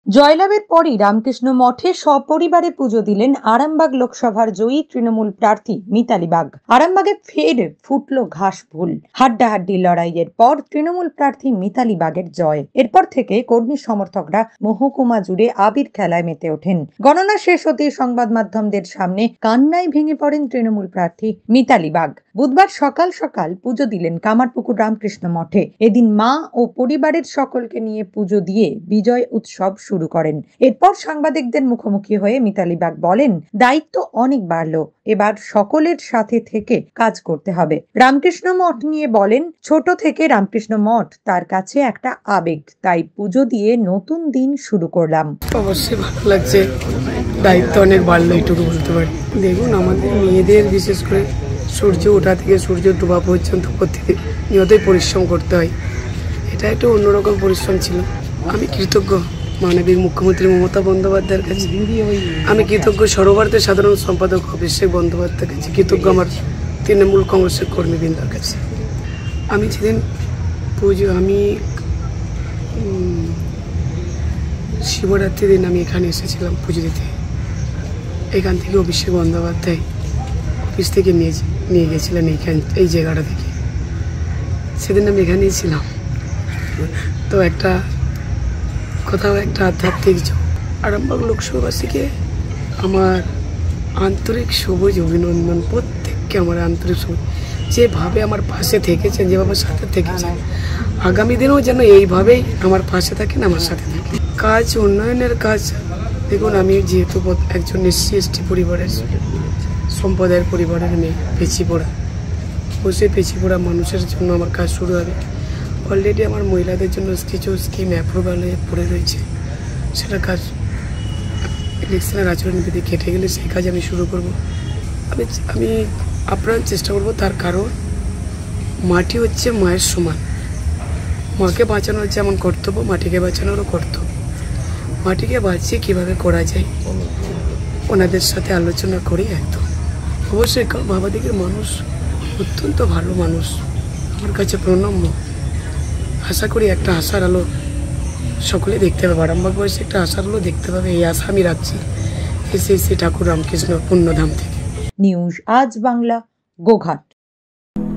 জয়লাভের পরই রামকৃষ্ণ মঠে সপরিবারে পুজো দিলেন আরামবাগ লোকসভার জয়ী তৃণমূল প্রার্থী মিতালি বাগ। আরামবাগে ফের ফুটল ঘাস ফুল। হাড্ডাহাড্ডি লড়াইয়ের পর তৃণমূল প্রার্থী মিতালি বাগের জয়। এরপর থেকে কর্মী সমর্থকরা মহকুমা জুড়ে আবির খেলায় মেতে ওঠেন। গণনা শেষ হতেই সংবাদ মাধ্যমদের সামনে কান্নায় ভেঙে পড়েন তৃণমূল প্রার্থী মিতালি বাগ। বুধবার সকাল সকাল পুজো দিলেন কামারপুকুর রামকৃষ্ণ মঠে। এদিন মা ও পরিবারের সকলকে নিয়ে পুজো দিয়ে বিজয় উৎসব শুরু করেন। এরপর সাংবাদিকদের মুখোমুখি হয়ে মিতালি বাগ বলেন, দায়িত্ব অনেক বাড়লো, এবার সকলের সাথে থেকে কাজ করতে হবে। রামকৃষ্ণ মঠ নিয়ে বলেন, ছোট থেকে রামকৃষ্ণ মঠ তার কাছে একটা আবেগ, তাই পুজো দিয়ে নতুন দিন শুরু করলাম। অবশ্যই ভালো লাগছে, দায়িত্ব অনেক বাড়লো, এটুকু বলতে পারি। দেখুন, আমাদের মেয়েদের বিশেষ করে সূর্য ওঠা থেকে সূর্য ডোবা পর্যন্ত প্রতিনিয়তই পরিশ্রম করতে হয়। এটা একটা অন্যরকম পরিশ্রম ছিল। আমি কৃতজ্ঞ মাননীয় মুখ্যমন্ত্রী মমতা বন্দ্যোপাধ্যায়ের কাছে, আমি কৃতজ্ঞ সর্বভারতীয় সাধারণ সম্পাদক অভিষেক বন্দ্যোপাধ্যায়ের কাছে, কৃতজ্ঞ আমার তৃণমূল কংগ্রেসের কর্মীবৃন্দের কাছে। আমি যেদিন আমি শিবরাত্রির দিন আমি এখানে এসেছিলাম পুজো দিতে। এখান থেকে অভিষেক বন্দ্যোপাধ্যায় অফিস থেকে নিয়ে গেছিলেন এই জায়গাটা থেকে। সেদিন আমি এখানেই ছিলাম। তো একটা আধ্যাত্মিক যোগ। আরামবাগ লোকসভাবাসীকে আমার আন্তরিক সবুজ অভিনন্দন। প্রত্যেককে আমার আন্তরিক সবুজ, যেভাবে আমার পাশে থেকেছেন, যেভাবে সাথে থেকেছেন, আগামী দিনেও যেন এইভাবেই আমার পাশে থাকেন, আমার সাথে থাকেন। কাজ, উন্নয়নের কাজ। দেখুন, আমি যেহেতু একজন SC/ST পরিবারের সম্প্রদায়ের পরিবারের মেয়ে, পেছিপোড়া, অবশ্যই পেছিপোড়া মানুষের জন্য আমার কাজ শুরু হবে। অলরেডি আমার মহিলাদের জন্য কিছু স্কিম অ্যাপ্রুভাল হয়ে পড়ে রয়েছে। সেটা কাজ ইলেকশনের আচরণবিধি কেটে গেলে সেই কাজ আমি শুরু করব। আমি আপ্রাণ চেষ্টা করব। তার কারণ মাটি হচ্ছে মায়ের সমান। মাকে বাঁচানোর যেমন কর্তব্য, মাটিকে বাঁচানোরও কর্তব্য। মাটিকে বাঁচিয়ে কীভাবে করা যায় ওনাদের সাথে আলোচনা করি। একদম অবশ্যই বাবাদিকের মানুষ অত্যন্ত ভালো মানুষ, আমার কাছে প্রণম্য। আশা করি একটা আশার আলো সকলে দেখতে পাবে, আরামবাগবাসী একটা আশার আলো দেখতে পাবে, এই আশা আমি রাখছি SC/ST ঠাকুর রামকৃষ্ণ পুণ্যধাম থেকে। নিউজ আজ বাংলা, গোঘাট।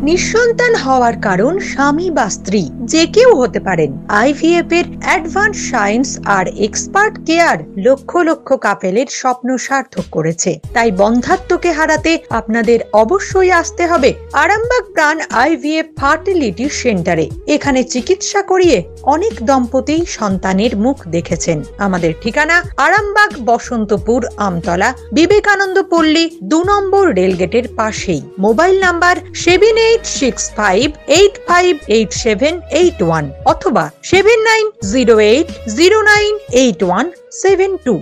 নিঃসন্তান হওয়ার কারণ স্বামী বা স্ত্রী যে কেউ হতে পারেন। IVF এর অ্যাডভান্স সায়েন্স আর এক্সপার্ট কেয়ার লক্ষ লক্ষ কাপেলের স্বপ্ন সার্থক করেছে। তাই বন্ধাত্বকে হারাতে আপনাদের অবশ্যই আসতে হবে আরামবাগ প্রাণ IVF ফার্টিলিটি সেন্টারে। এখানে চিকিৎসা করিয়ে অনেক দম্পতি সন্তানের মুখ দেখেছেন। আমাদের ঠিকানা আরামবাগ বসন্তপুর আমতলা, বিবেকানন্দ পল্লী 2 নম্বর রেলগেটের পাশেই। মোবাইল নাম্বার 7865858781 অথবা 7908098172।